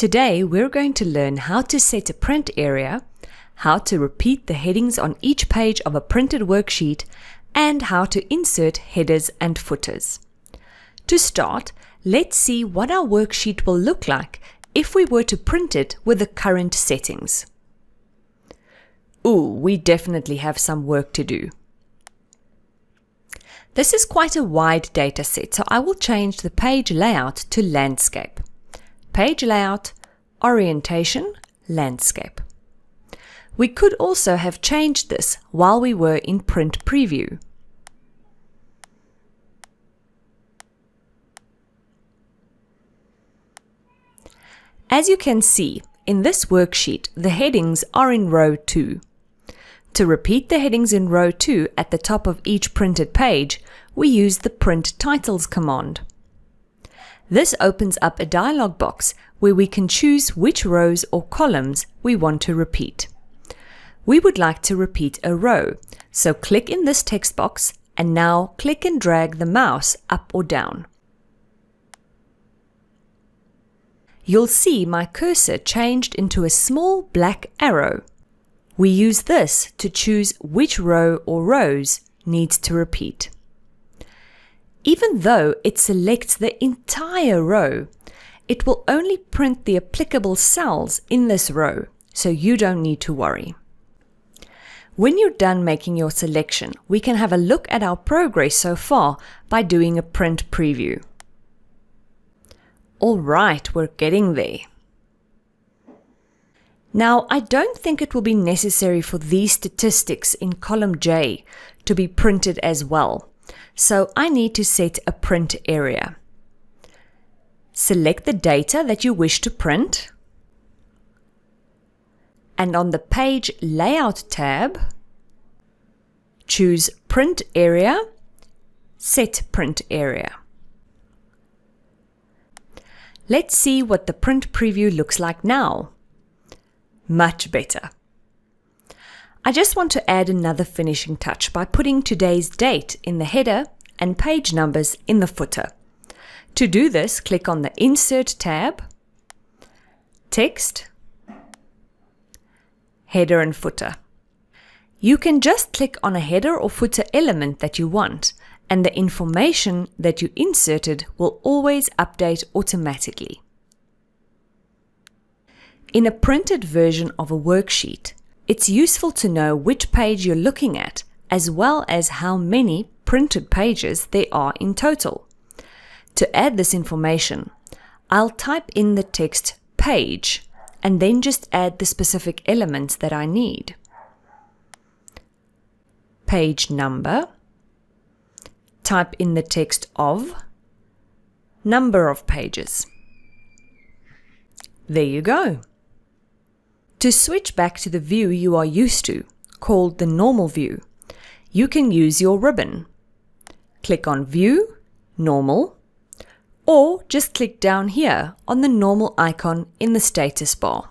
Today we're going to learn how to set a print area, how to repeat the headings on each page of a printed worksheet, and how to insert headers and footers. To start, let's see what our worksheet will look like if we were to print it with the current settings. Ooh, we definitely have some work to do. This is quite a wide data set, so I will change the page layout to landscape. Page layout, orientation, landscape. We could also have changed this while we were in print preview. As you can see, in this worksheet, the headings are in row 2. To repeat the headings in row 2 at the top of each printed page, we use the print titles command. This opens up a dialog box where we can choose which rows or columns we want to repeat. We would like to repeat a row, so click in this text box and now click and drag the mouse up or down. You'll see my cursor changed into a small black arrow. We use this to choose which row or rows needs to repeat. Even though it selects the entire row, it will only print the applicable cells in this row, so you don't need to worry. When you're done making your selection, we can have a look at our progress so far by doing a print preview. All right, we're getting there. Now, I don't think it will be necessary for these statistics in column J to be printed as well, so I need to set a print area. Select the data that you wish to print, and on the Page Layout tab, choose Print Area, Set Print Area. Let's see what the print preview looks like now. Much better. I just want to add another finishing touch by putting today's date in the header and page numbers in the footer. To do this, click on the Insert tab, Text, Header and Footer. You can just click on a header or footer element that you want, and the information that you inserted will always update automatically. In a printed version of a worksheet, it's useful to know which page you're looking at, as well as how many printed pages there are in total. To add this information, I'll type in the text page and then just add the specific elements that I need. Page number, type in the text of, number of pages. There you go. To switch back to the view you are used to, called the normal view, you can use your ribbon. Click on View, Normal, or just click down here on the normal icon in the status bar.